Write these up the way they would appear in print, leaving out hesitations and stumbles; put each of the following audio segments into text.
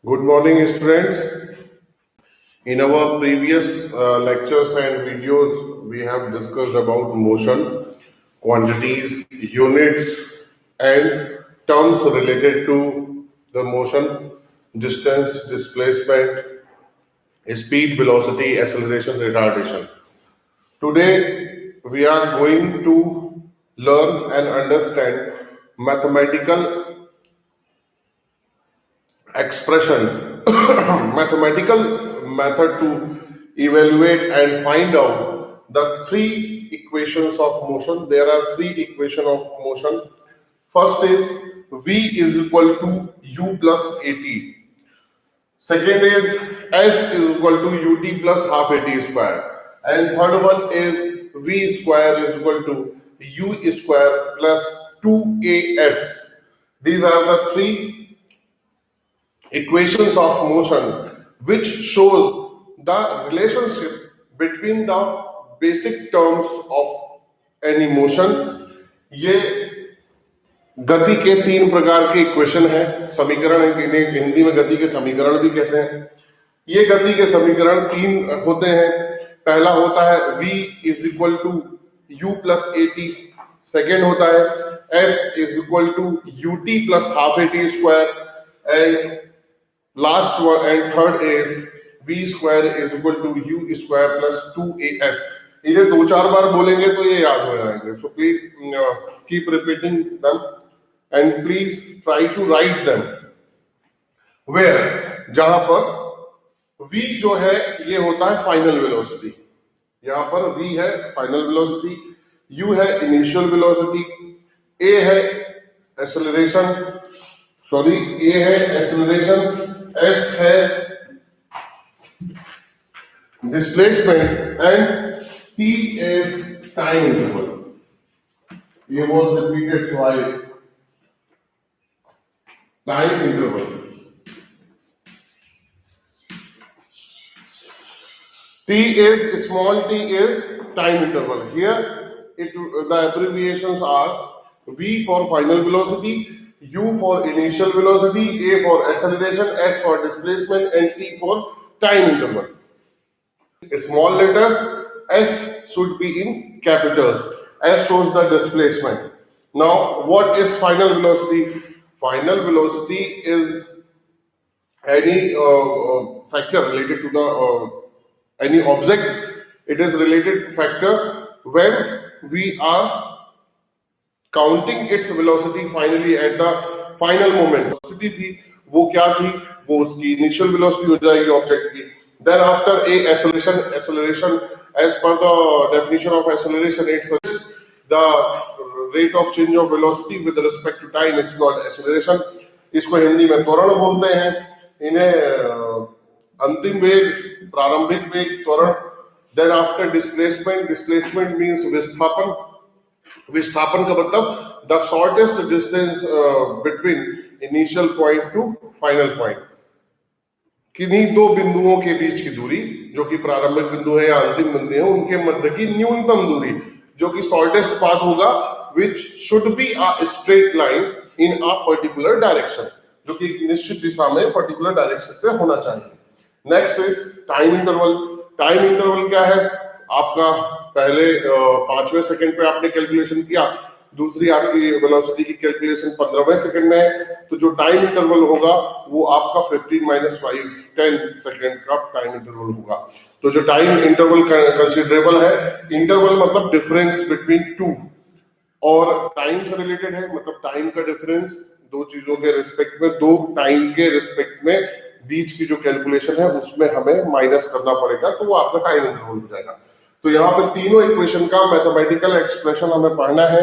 Good morning, students. In our previous lectures and videos, we have discussed about motion, quantities, units, and terms related to the motion, distance, displacement, speed, velocity, acceleration, retardation. Today, we are going to learn and understand mathematical expression, mathematical method to evaluate and find out the three equations of motion. There are three equations of motion. First is v is equal to u plus at. Second is s is equal to ut plus half at square, and third one is v square is equal to u square plus 2as. These are the three equations of motion which shows the relationship between the basic terms of any motion. ये गति के तीन प्रकार के equation है, समीकरण है, इन्हें हिंदी में गति के समीकरण भी कहते हैं। ये गति के समीकरण तीन होते हैं। पहला होता है v is equal to u plus A T, second होता है s is equal to U T plus half A T square, and last one and third is v square is equal to u square plus 2as। इन्हें दो चार बार बोलेंगे तो ये याद हो जाएंगे। So please keep repeating them and please try to write them where, जहां पर v जो है ये होता है फाइनल वेलोसिटी, यहां पर v है फाइनल वेलोसिटी, u है इनिशियल वेलोसिटी, a है एक्सेलरेशन, सॉरी a है एक्सेलरेशन, s है displacement and t is time interval. ये was repeated so I time interval. T is small t is time interval. Here the abbreviations are v for final velocity, u for initial velocity, a for acceleration, s for displacement, and t for time interval. Small letters s should be in capitals. S shows the displacement. Now, what is final velocity? Final velocity is any factor related to the any object. It is related factor when we are counting its velocity finally at the final moment. Velocity थी वो क्या थी? वो उसकी initial velocity हो जाएगी object की. Then after a acceleration as per the definition of acceleration, it's the rate of change of velocity with respect to time is called acceleration. इसको हिंदी में त्वरण बोलते हैं। इन्हें अंतिम वेग, प्रारंभिक वेग, त्वरण। Then after displacement means विस्थापन। विस्थापन का मतलब the shortest distance between initial point to final point, किन्हीं दो बिंदुओं के बीच की दूरी जो कि प्रारंभिक बिंदु है या अंतिम बिंदु है उनके मध्य की न्यूनतम दूरी जो कि शॉर्टेस्ट पाथ होगा, which should be a straight line in a particular direction, जो कि एक निश्चित दिशा में पर्टिकुलर डायरेक्शन पे होना चाहिए। Next is time interval. Time interval क्या है? आपका पहले 5वें सेकंड पे आपने कैलकुलेशन किया, दूसरी आपकी वेलोसिटी की कैलकुलेशन 15वें सेकंड में है, तो जो टाइम इंटरवल होगा वो आपका 15 - 5 10 सेकंड का टाइम इंटरवल होगा। तो जो टाइम इंटरवल कंसीडरेबल है, इंटरवल मतलब डिफरेंस बिटवीन टू, और टाइम से रिलेटेड है मतलब टाइम का डिफरेंस दो चीजों के रिस्पेक्ट में, दो टाइम के रिस्पेक्ट में बीच की जो कैलकुलेशन है उसमें हमें माइनस करना पड़ेगा, तो वो आपका टाइम इंटरवल हो जाएगा। तो यहाँ पे तीनों इक्वेशन का मैथमेटिकल एक्सप्रेशन हमें पढ़ना है।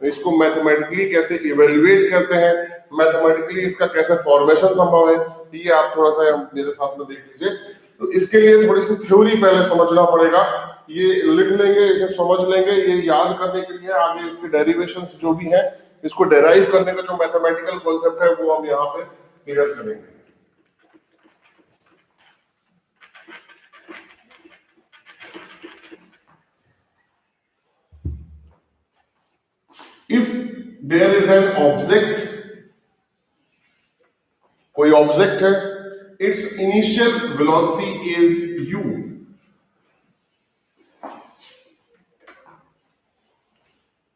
इसको मैथमेटिकली कैसे इवेल्युएट करते हैं, मैथमेटिकली इसका कैसे फॉर्मेशन संभव है, ये आप थोड़ा सा मेरे साथ में देख लीजिए। तो इसके लिए थोड़ी सी थ्योरी पहले समझना पड़ेगा। ये लिख लेंगे, इसे समझ लेंगे, ये याद करने के लिए आगे इसके डेरिवेशंस जो भी है, इसको डेराइव करने का जो मैथमेटिकल कॉन्सेप्ट है वो हम यहाँ पे क्लियर करेंगे। If there is an object, कोई ऑब्जेक्ट है its initial velocity is u.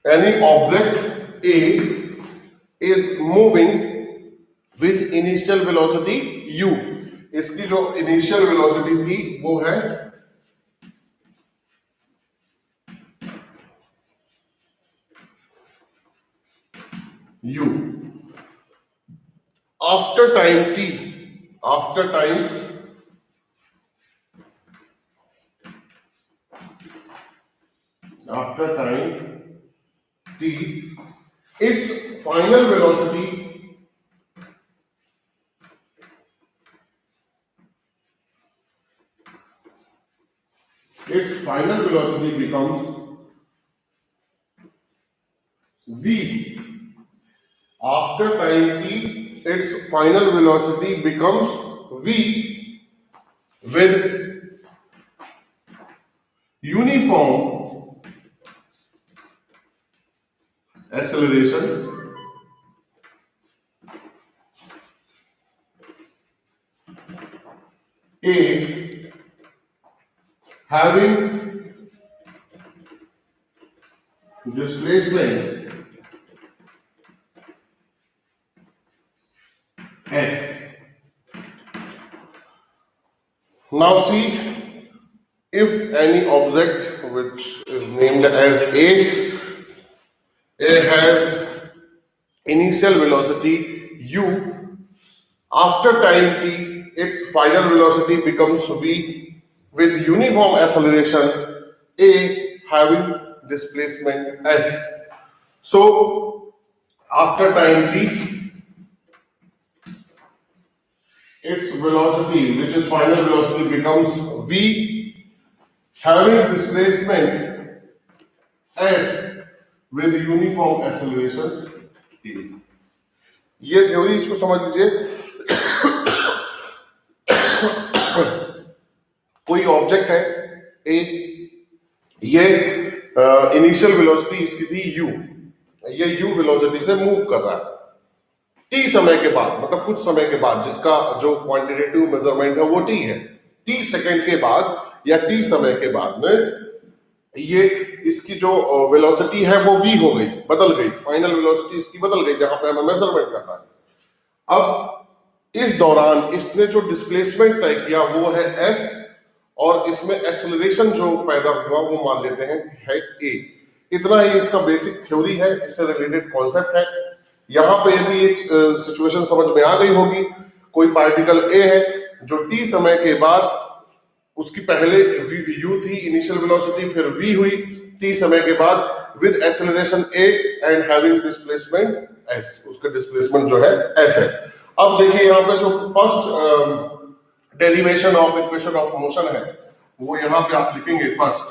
Any object A is moving with initial velocity u. इसकी जो initial velocity थी वो है u. After time t, after time t, its final velocity becomes v. After time t, its final velocity becomes v with uniform acceleration A having displacement S. Now see, if any object which is named as A has initial velocity u, after time t, its final velocity becomes v with uniform acceleration A having displacement S. So after time t, its velocity, which is final velocity, becomes v having displacement S with uniform acceleration t. ये theory इसको समझ लीजिए. कोई object है ए, ये initial velocity इसकी थी u, ये u वेलोसिटी से मूव कर रहा है t समय के बाद, मतलब कुछ समय के बाद, जिसका जो क्वांटिटेटिव मेजरमेंट है वो t है. t सेकंड के बाद या t समय के बाद में ये इसकी जो वेलोसिटी है वो v हो गई, बदल गई, फाइनल वेलोसिटी इसकी बदल गई जहां पे हमें मेजरमेंट करना है. अब इस दौरान इसने जो डिस्प्लेसमेंट तय किया वो है s, और इसमें एक्सेलरेशन जो पैदा हुआ वो मान लेते हैं है a. इतना ही इसका बेसिक थ्योरी है, इससे रिलेटेड कॉन्सेप्ट है. यहां पे यदि एक सिचुएशन समझ में आ गई होगी, कोई पार्टिकल a है जो t समय के बाद, उसकी पहले u थी इनिशियल वेलोसिटी, फिर v हुई t समय के बाद with acceleration a and having displacement s. उसका डिस्प्लेसमेंट जो है s है. अब देखिए यहाँ पे जो first derivation of equation of motion है वो यहाँ पे आप लिखेंगे फर्स्ट,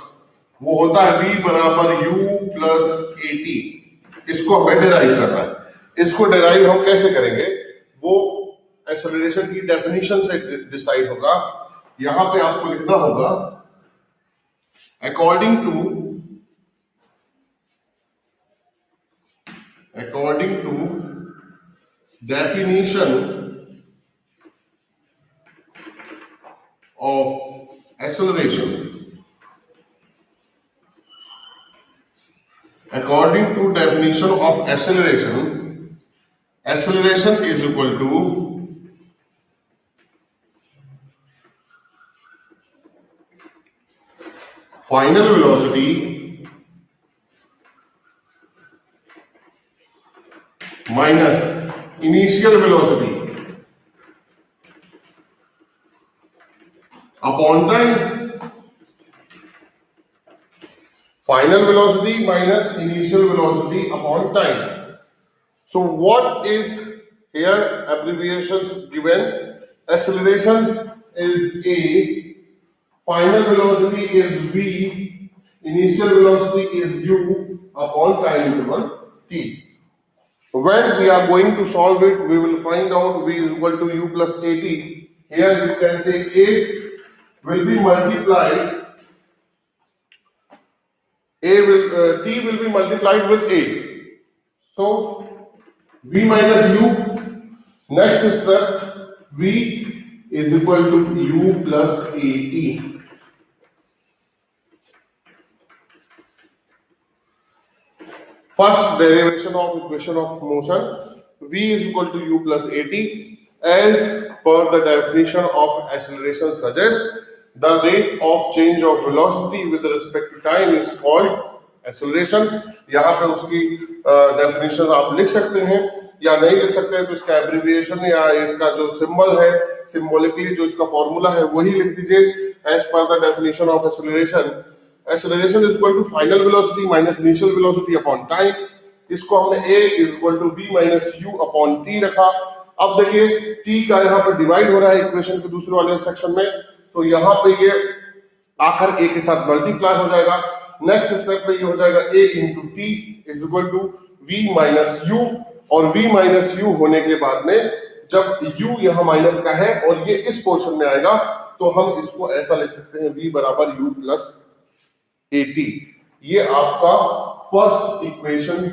वो होता है v बराबर u प्लस at. इसको हमें डिराइव करना है. इसको डिराइव हम कैसे करेंगे, वो एक्सेलरेशन की डेफिनेशन से डिसाइड होगा. यहां पे आपको लिखना होगा according to definition of acceleration, according to definition of acceleration is equal to final velocity minus initial velocity upon time. Final velocity minus initial velocity upon time. So what is here, abbreviations given, acceleration is a, final velocity is v, initial velocity is u upon time interval t. When we are going to solve it, we will find out v is equal to u plus at. Here you can say a will be multiplied, t will be multiplied with a. So v minus u, next step v is equal to u plus at. First derivation of equation of motion, v is equal to u plus at, as per the definition of acceleration suggests, the rate of change of velocity with respect to time is called acceleration. यहाँ पे उसकी definition आप लिख सकते हैं या नहीं लिख सकते हैं, तो इसका एब्रिविएशन या इसका जो सिंबल है, सिंबॉलिकली जो इसका फॉर्मूला है वही लिख दीजिए. As per the definition of acceleration, acceleration is equal to final velocity minus initial velocity upon time. इसको हमने a is equal to v minus u upon t रखा. अब देखिए t का यहाँ पर डिवाइड हो रहा है इक्वेशन के दूसरे वाले सेक्शन में, तो यहाँ पे ये आकर a के साथ मल्टीप्लाई हो जाएगा. नेक्स्ट स्टेप पे ये हो जाएगा a into T is equal to v minus u, और v माइनस u होने के बाद में जब u यहाँ माइनस का है और ये इस पोर्शन में आएगा, तो हम इसको ऐसा लिख सकते हैं v बराबर u प्लस at. ये आपका फर्स्ट इक्वेशन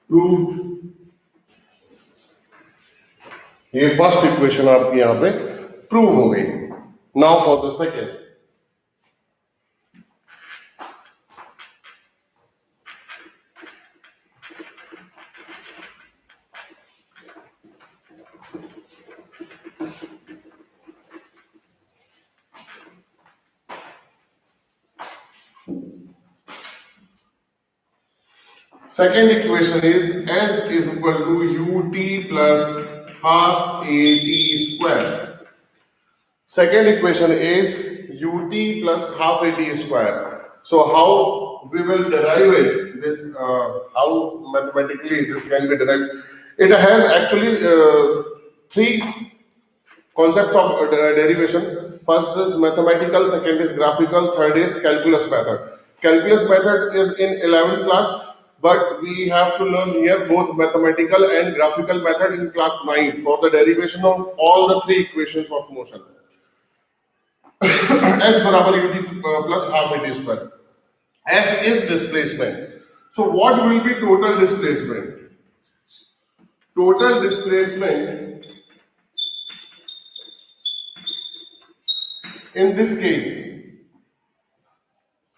प्रूव्ड. ये फर्स्ट इक्वेशन आपकी यहां पे प्रूव हो गई. Now for the second. Second equation is s is equal to ut plus half at square. Second equation is ut plus half at square. So how we will derive it? This how mathematically this can be derived? It has actually three concepts of derivation. First is mathematical, second is graphical, third is calculus method. Calculus method is in 11th class. But we have to learn here both mathematical and graphical method in class 9 for the derivation of all the three equations of motion. S barabar ut plus half at square. S is displacement. So what will be total displacement? Total displacement in this case,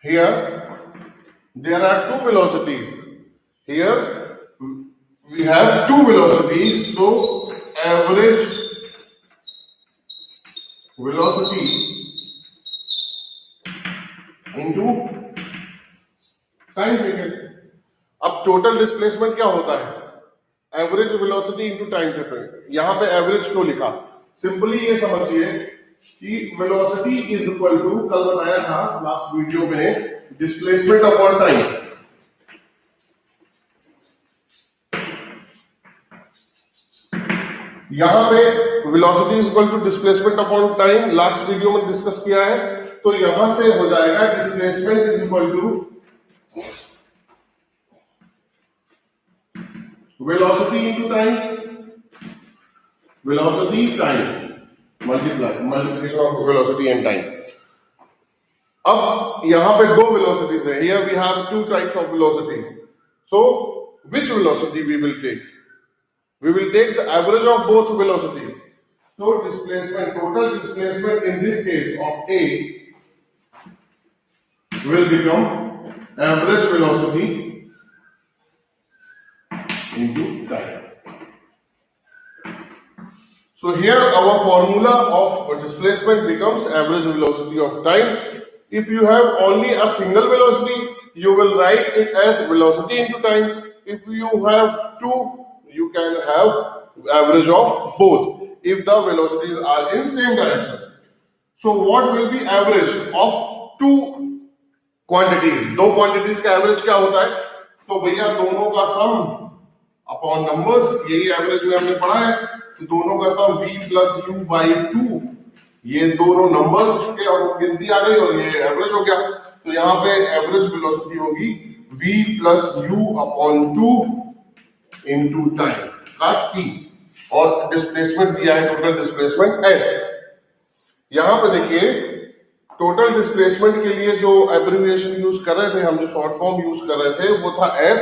here there are two velocities. Here we have two velocities, so average velocity into time taken. अब total displacement क्या होता है? Average velocity into time taken. यहां पे average क्यों लिखा? Simply ये समझिए कि वेलोसिटी इज इक्वल टू, कल बताया था लास्ट वीडियो में, डिस्प्लेसमेंट अपॉन टाइम. यहां पे velocity is equal to displacement upon time last video में डिस्कस किया है, तो यहां से हो जाएगा displacement is equal to velocity into time, velocity time multiplication of velocity and time. अब यहां पे दो वेलोसिटीज है. Here we have two types of velocities. So which velocity we will take? We will take the average of both velocities. So displacement, total displacement in this case of A will become average velocity into time. So here our formula of displacement becomes average velocity of time. If you have only a single velocity, you will write it as velocity into time. If you have two, you can have average of both if the velocities are in same direction. So what will be average of two quantities? दो quantities का average क्या होता है? तो भैया दोनों का sum upon numbers, यही average में हमने पढ़ा है. तो दोनों का sum v plus u by 2, ये दोनों numbers के और गिनती आ गई और ये average हो गया. तो यहाँ पे average velocity होगी v plus u upon 2 into time का t, और डिस्प्लेसमेंट दिया है टोटल डिस्प्लेसमेंट s. यहां पे देखिए टोटल डिस्प्लेसमेंट के लिए जो एब्रिविएशन यूज कर रहे थे हम, जो शॉर्ट फॉर्म यूज कर रहे थे वो था s.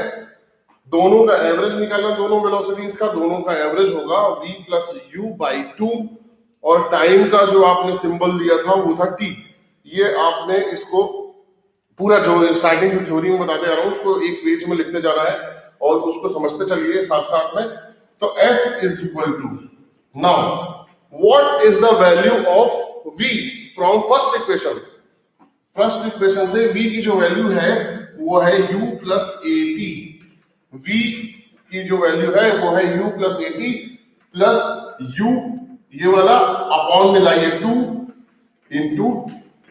दोनों का एवरेज निकालना, दोनों वेलोसिटीज का, दोनों का एवरेज होगा v प्लस यू बाई 2, और टाइम का जो आपने सिंबल लिया था वो था t। ये आपने इसको पूरा जो स्टार्टिंग से थ्योरी में बताते जा रहा हूं उसको एक पेज में लिखते जाना है और उसको समझते चलिए साथ साथ में। तो s is equal to, now what is the value of v from first equation. First equation से v की जो वैल्यू है वो है u plus A T. v की जो वैल्यू है वो है u plus A T plus u ये वाला अपॉन में लाइए 2 इंटू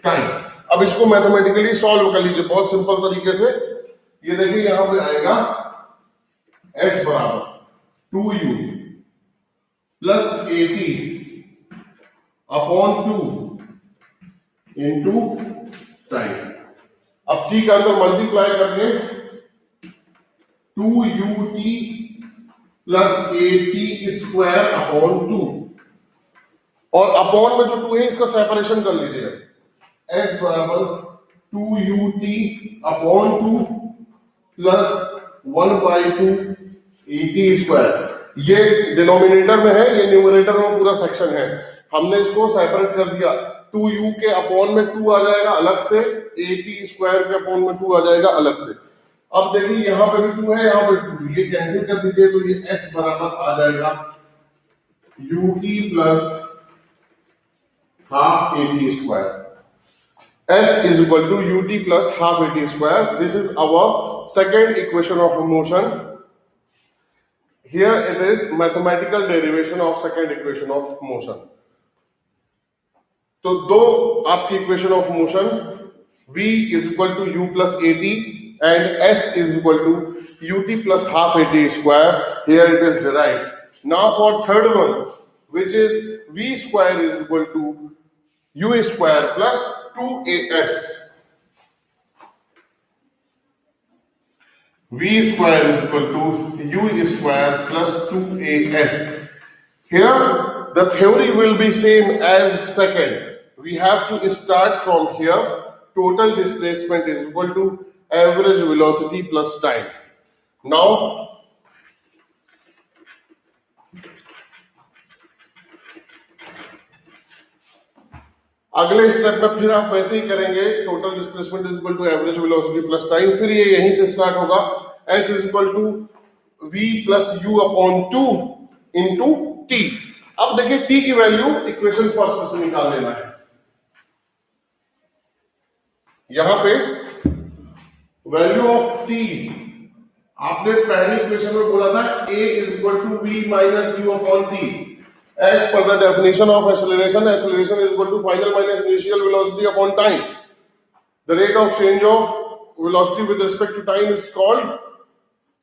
टाइम। अब इसको मैथमेटिकली सॉल्व कर लीजिए बहुत सिंपल तरीके से। ये देखिए यहां पे आएगा s बराबर 2u plus A T upon 2 into time. अब t का अंदर मल्टीप्लाई करके 2ut plus A T square upon 2, और अपॉन में जो 2 है इसका सेपरेशन कर लीजिए। s बराबर 2ut upon 2 plus 1/2 et square. ये डिनोमिनेटर में है, ये न्यूमरेटर में पूरा सेक्शन है। हमने इसको सेपरेट कर दिया, 2u के अपॉन में 2 आ जाएगा अलग से, et स्क्वायर के अपॉन में 2 आ जाएगा अलग से। अब देखिए यहां पे भी 2 है, यहां पे 2, ये कैंसिल कर दीजिए तो ये s बराबर आ जाएगा ut plus half A T square. s is equal to ut plus half at square. This is our second equation of motion. Here it is mathematical derivation of second equation of motion. तो दो आपकी equation of motion v is equal to u plus at and s is equal to ut plus half at square. Here it is derived. Now for third one, which is v square is equal to u square plus 2as. v square is equal to u square plus 2as. Here the theory will be same as second. We have to start from here. Total displacement is equal to average velocity plus time. Now अगले step में फिर आप वैसे ही करेंगे, total displacement is equal to average velocity plus time. फिर ये यहीं से स्टार्ट होगा, s is equal to v plus u upon 2 into t। अब देखिए t की वैल्यू इक्वेशन फर्स्ट से निकाल लेना है। यहां पे वैल्यू ऑफ t आपने पहली इक्वेशन में बोला था a is equal to v minus u upon t। As per the definition of acceleration, acceleration is equal to final minus initial velocity upon time. The rate of change of velocity with respect to time is called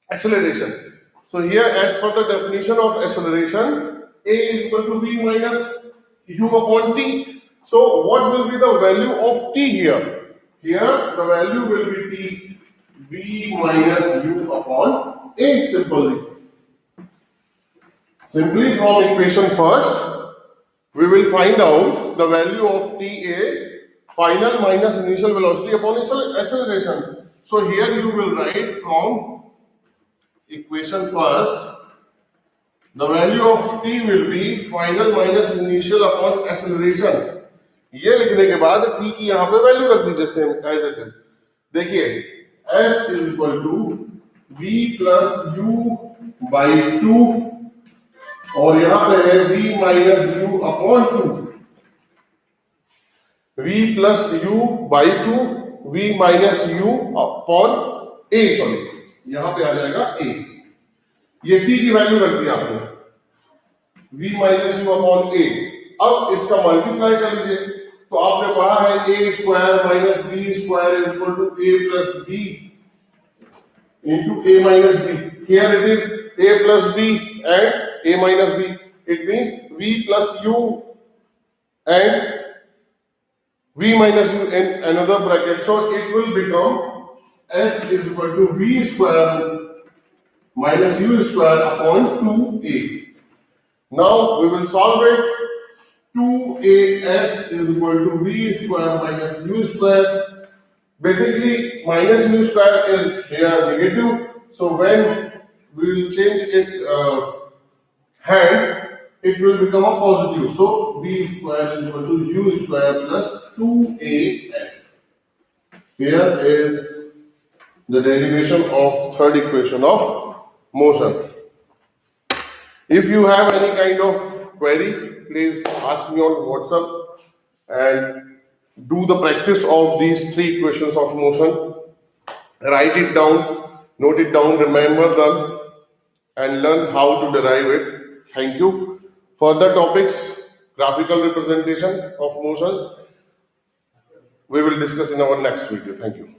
acceleration. So here, as per the definition of acceleration, a is equal to v minus u upon t. So what will be the value of t here? Here the value will be t v minus u upon a, simply. Simply from equation first, we will find out the value of t is final minus initial velocity upon acceleration. So here you will write from equation first, the value of t will be final minus initial upon acceleration. ये लिखने के बाद t की यहाँ पे value रख दीजिए same as it is. देखिए s is equal to v plus u by 2, और यहां पे है v minus u upon 2, v plus u by 2, v minus u upon a, sorry यहां पे आ जाएगा a। ये t की वैल्यू रख दी आपने, v minus u upon a। अब इसका मल्टीप्लाई कर लीजिए, तो आपने पढ़ा है a square minus b square is equal to a plus b into a minus b। Here it is a plus b and a minus b. It means v plus u and v minus u in another bracket. So it will become s is equal to v square minus u square upon 2a. Now we will solve it. 2as is equal to v square minus u square. Basically minus u square is here negative. So when we will change its hand, it will become a positive. So v square is equal to u square plus 2as. Here is the derivation of third equation of motion. If you have any kind of query, please ask me on WhatsApp and do the practice of these three equations of motion. Write it down, note it down, remember them, and learn how to derive it. Thank you. Further topics, graphical representation of motions, we will discuss in our next video. Thank you.